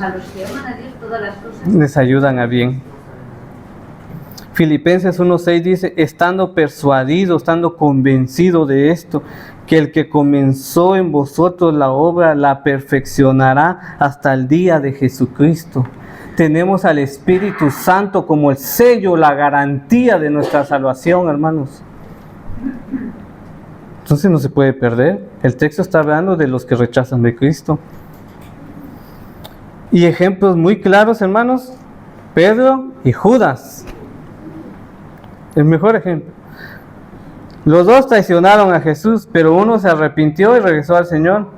Speaker 2: a los que aman a Dios todas las cosas
Speaker 3: les ayudan a bien. Filipenses 1:6 dice, estando persuadido, estando convencido de esto, que el que comenzó en vosotros la obra la perfeccionará hasta el día de Jesucristo. Tenemos al Espíritu Santo como el sello, la garantía de nuestra salvación, hermanos. Entonces no se puede perder. El texto está hablando de los que rechazan de Cristo. Y ejemplos muy claros, hermanos, Pedro y Judas. El mejor ejemplo. Los dos traicionaron a Jesús, pero uno se arrepintió y regresó al Señor,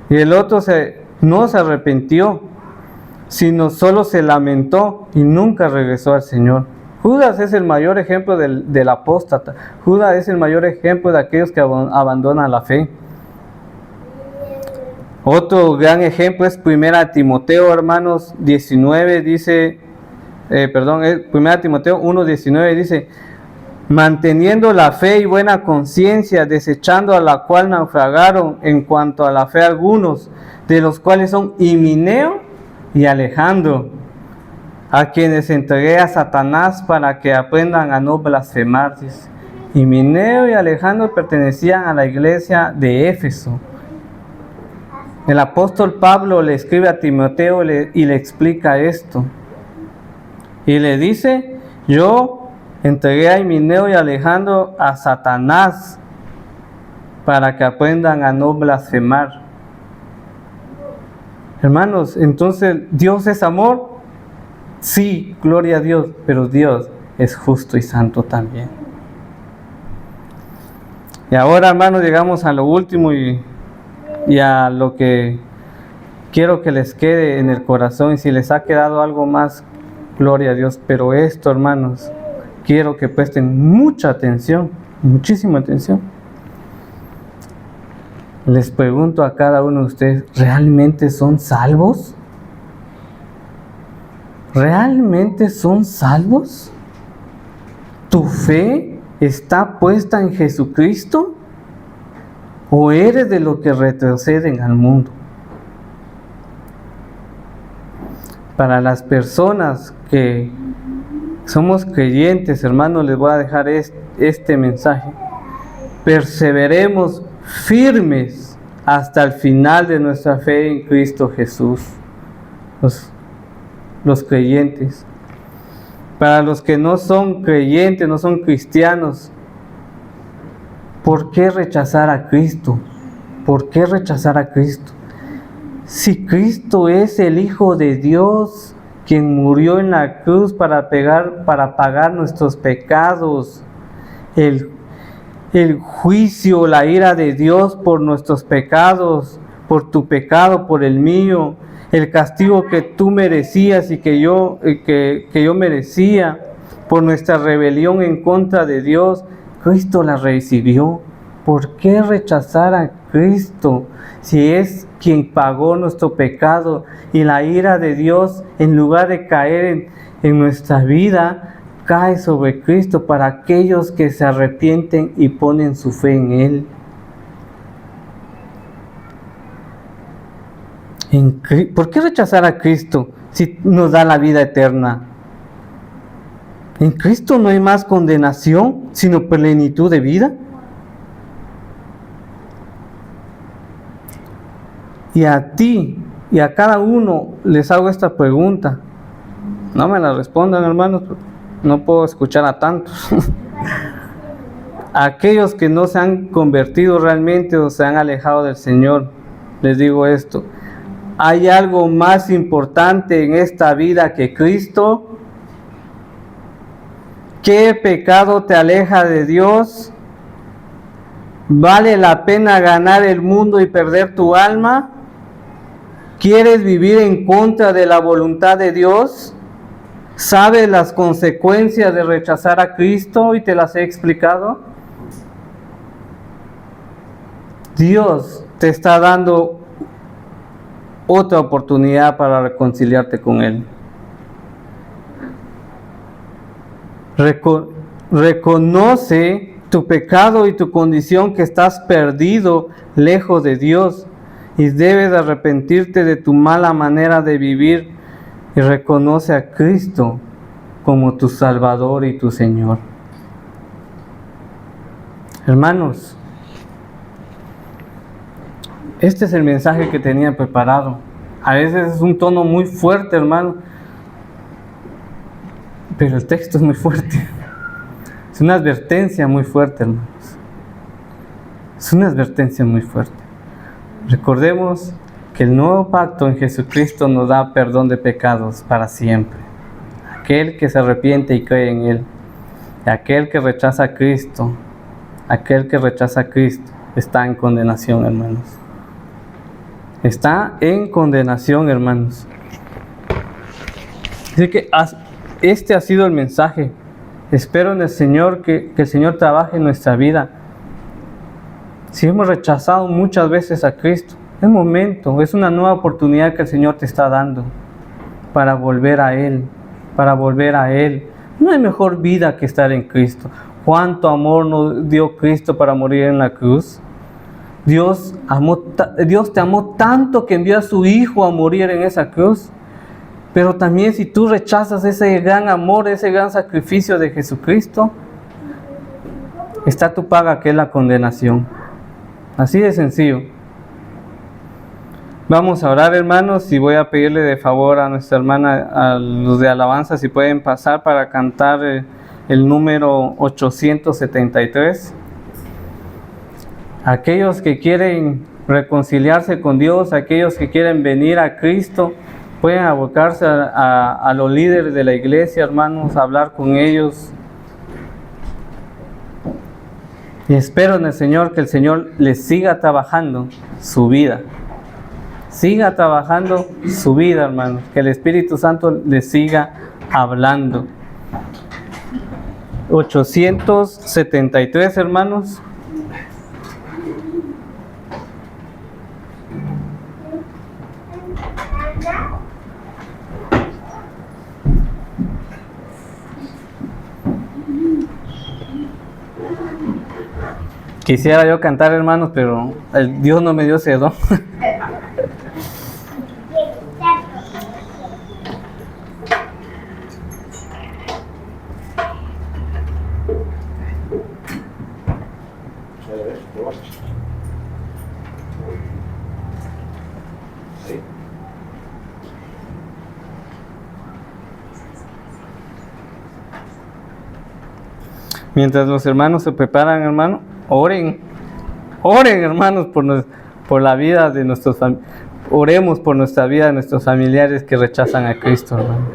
Speaker 3: y el otro no se arrepintió, sino solo se lamentó y nunca regresó al Señor. Judas es el mayor ejemplo del apóstata. Judas es el mayor ejemplo de aquellos que abandonan la fe. Otro gran ejemplo es 1 Timoteo, hermanos, 19 dice, 1 Timoteo 1:19 dice, manteniendo la fe y buena conciencia, desechando a la cual naufragaron en cuanto a la fe algunos, de los cuales son Himeneo y Alejandro, a quienes entregué a Satanás para que aprendan a no blasfemar. Himeneo y Alejandro pertenecían a la iglesia de Éfeso. El apóstol Pablo le escribe a Timoteo y le explica esto. Y le dice, yo entregué a Himeneo y Alejandro a Satanás para que aprendan a no blasfemar. Hermanos, entonces Dios es amor. Sí, gloria a Dios, pero Dios es justo y santo también. Y ahora, hermanos, llegamos a lo último y a lo que quiero que les quede en el corazón. Y si les ha quedado algo más, gloria a Dios. Pero esto, hermanos, quiero que presten mucha atención, muchísima atención. Les pregunto a cada uno de ustedes, ¿realmente son salvos? ¿Realmente son salvos? ¿Tu fe está puesta en Jesucristo? ¿O eres de los que retroceden al mundo? Para las personas que somos creyentes, hermanos, les voy a dejar este mensaje. Perseveremos firmes hasta el final de nuestra fe en Cristo Jesús. Los creyentes. Para los que no son creyentes, no son cristianos, ¿por qué rechazar a Cristo? ¿Por qué rechazar a Cristo? Si Cristo es el Hijo de Dios, quien murió en la cruz para pagar nuestros pecados, el juicio, la ira de Dios por nuestros pecados, por tu pecado, por el mío, el castigo que tú merecías y que yo merecía por nuestra rebelión en contra de Dios, Cristo la recibió. ¿Por qué rechazar a Cristo si es quien pagó nuestro pecado y la ira de Dios, en lugar de caer en nuestra vida, cae sobre Cristo para aquellos que se arrepienten y ponen su fe en Él? ¿Por qué rechazar a Cristo si nos da la vida eterna? En Cristo no hay más condenación, sino plenitud de vida. Y a ti y a cada uno les hago esta pregunta. No me la respondan, hermanos, no puedo escuchar a tantos. A aquellos que no se han convertido realmente o se han alejado del Señor, les digo esto. ¿Hay algo más importante en esta vida que Cristo? ¿Qué pecado te aleja de Dios? ¿Vale la pena ganar el mundo y perder tu alma? ¿Quieres vivir en contra de la voluntad de Dios? ¿Sabes las consecuencias de rechazar a Cristo y te las he explicado? Dios te está dando otra oportunidad para reconciliarte con Él. Reconoce tu pecado y tu condición, que estás perdido lejos de Dios y debes arrepentirte de tu mala manera de vivir y reconoce a Cristo como tu Salvador y tu Señor. Hermanos, este es el mensaje que tenía preparado. A veces es un tono muy fuerte, hermano, pero el texto es muy fuerte. Es una advertencia muy fuerte, hermanos. Es una advertencia muy fuerte. Recordemos que el nuevo pacto en Jesucristo nos da perdón de pecados para siempre. Aquel que se arrepiente y cree en Él, y aquel que rechaza a Cristo, está en condenación, hermanos. Está en condenación, hermanos. Así que este ha sido el mensaje. Espero en el Señor que el Señor trabaje en nuestra vida. Si hemos rechazado muchas veces a Cristo, es momento, es una nueva oportunidad que el Señor te está dando para volver a Él, No hay mejor vida que estar en Cristo. ¿Cuánto amor nos dio Cristo para morir en la cruz? Dios te amó tanto que envió a su Hijo a morir en esa cruz. Pero también si tú rechazas ese gran amor, ese gran sacrificio de Jesucristo, está tu paga, que es la condenación. Así de sencillo. Vamos a orar, hermanos, y voy a pedirle de favor a nuestra hermana, a los de alabanza, si pueden pasar para cantar el número 873. Aquellos que quieren reconciliarse con Dios, aquellos que quieren venir a Cristo pueden abocarse a los líderes de la iglesia, hermanos, a hablar con ellos. Y espero en el Señor que el Señor les siga trabajando su vida. Siga trabajando su vida, hermanos. Que el Espíritu Santo les siga hablando. 873, hermanos. Quisiera yo cantar, hermanos, pero Dios no me dio ese don. Mientras los hermanos se preparan, hermano, oren, hermanos, por la vida de nuestros oremos por nuestra vida de nuestros familiares que rechazan a Cristo, hermanos.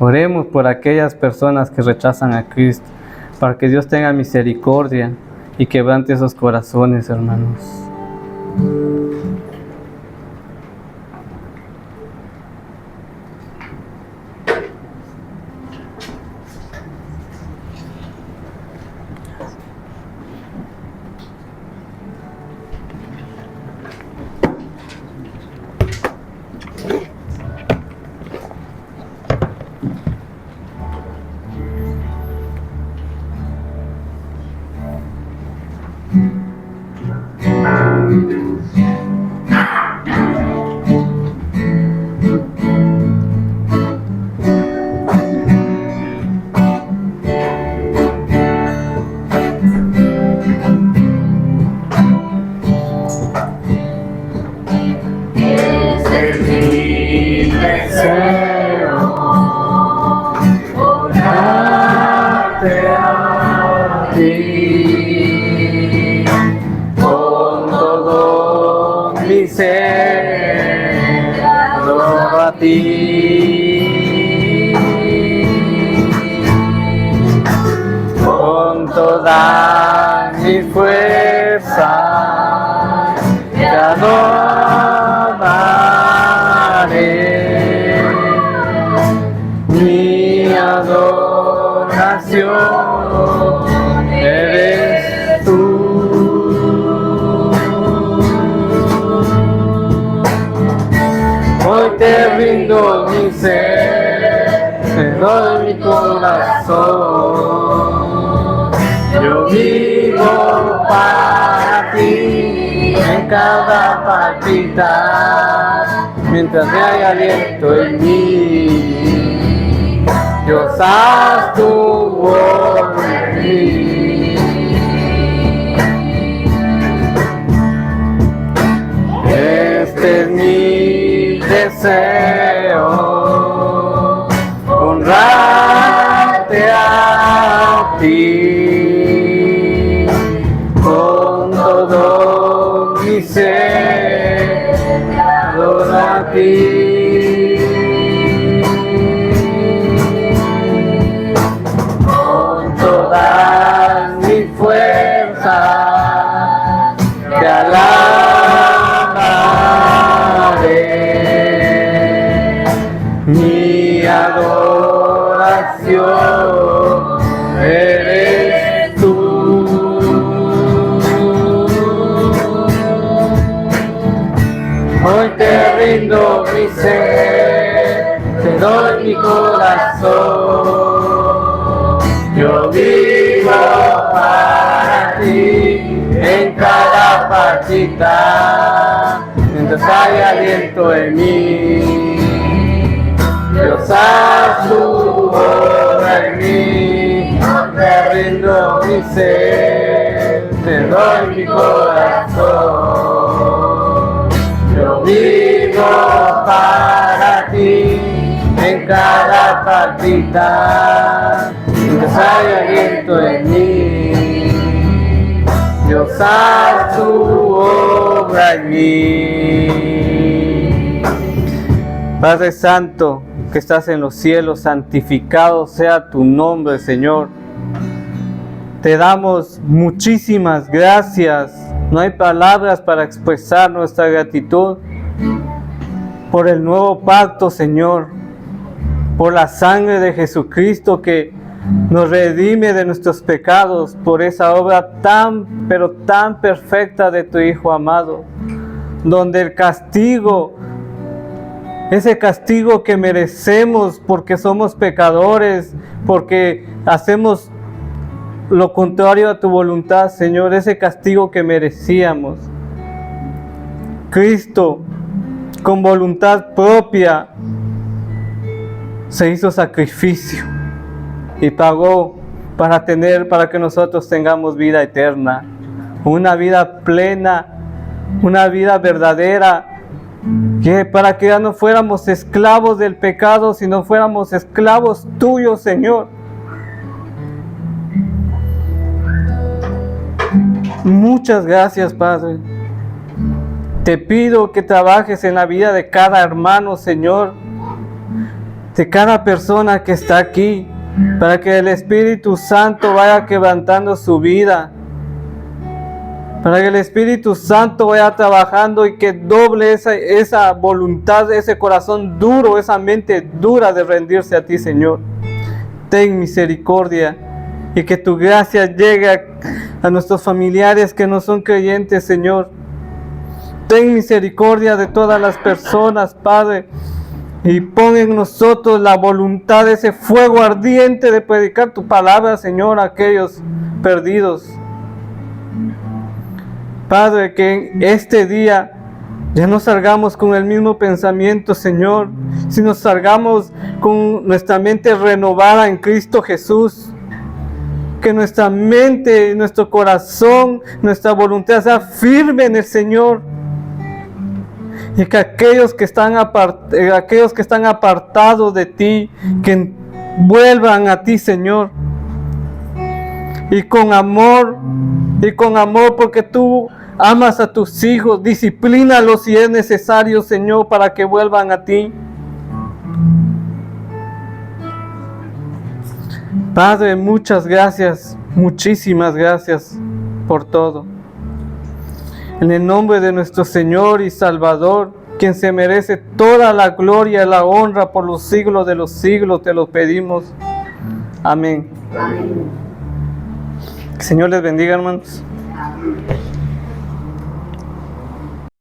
Speaker 3: Oremos por aquellas personas que rechazan a Cristo, para que Dios tenga misericordia y quebrante esos corazones, hermanos. Con toda mi fuerza te adoraré, mi adoración eres tú. Hoy te rindo mi ser, te doy mi corazón. Yo vivo para ti en cada palpitar, mientras hay aliento en mí. Dios, haz tu obra en mí. Este es mi deseo, honrarte a ti con todo mi ser, adoro a ti con todas mis fuerzas, te alabaré, mi adoración eres tú. Hoy te rindo mi ser, te doy mi corazón. Yo vivo para ti en cada partida, mientras hay aliento en mí. Dios, haz tu obra en mí. Te rindo mi ser, te doy mi corazón. Yo vivo para ti en cada partida, mientras hay aliento en mí. Dios, haz tu obra en mí. Padre Santo, que estás en los cielos, santificado sea tu nombre, Señor. Te damos muchísimas gracias. No hay palabras para expresar nuestra gratitud por el nuevo pacto, Señor, por la sangre de Jesucristo que nos redime de nuestros pecados, por esa obra tan, pero tan perfecta de tu Hijo amado, donde el castigo, ese castigo que merecemos porque somos pecadores, porque hacemos lo contrario a tu voluntad, Señor, ese castigo que merecíamos, Cristo, con voluntad propia, se hizo sacrificio y pagó para que nosotros tengamos vida eterna, una vida plena, una vida verdadera, para que ya no fuéramos esclavos del pecado, sino fuéramos esclavos tuyos, Señor. Muchas gracias, Padre. Te pido que trabajes en la vida de cada hermano, Señor, de cada persona que está aquí, para que el Espíritu Santo vaya quebrantando su vida, para que el Espíritu Santo vaya trabajando y que doble esa voluntad, ese corazón duro, esa mente dura de rendirse a ti, Señor. Ten misericordia y que tu gracia llegue a nuestros familiares que no son creyentes, Señor. Ten misericordia de todas las personas, Padre, y pon en nosotros la voluntad, ese fuego ardiente de predicar tu palabra, Señor, a aquellos perdidos. Padre, que en este día ya no salgamos con el mismo pensamiento, Señor, sino salgamos con nuestra mente renovada en Cristo Jesús. Que nuestra mente, nuestro corazón, nuestra voluntad sea firme en el Señor. Y que aquellos que están apartados de ti, que vuelvan a ti, Señor. Y con amor, porque tú amas a tus hijos, disciplínalos si es necesario, Señor, para que vuelvan a ti. Padre, muchas gracias, muchísimas gracias por todo. En el nombre de nuestro Señor y Salvador, quien se merece toda la gloria y la honra por los siglos de los siglos, te lo pedimos. Amén.
Speaker 2: Amén.
Speaker 3: Que el Señor les bendiga, hermanos.
Speaker 2: Amén.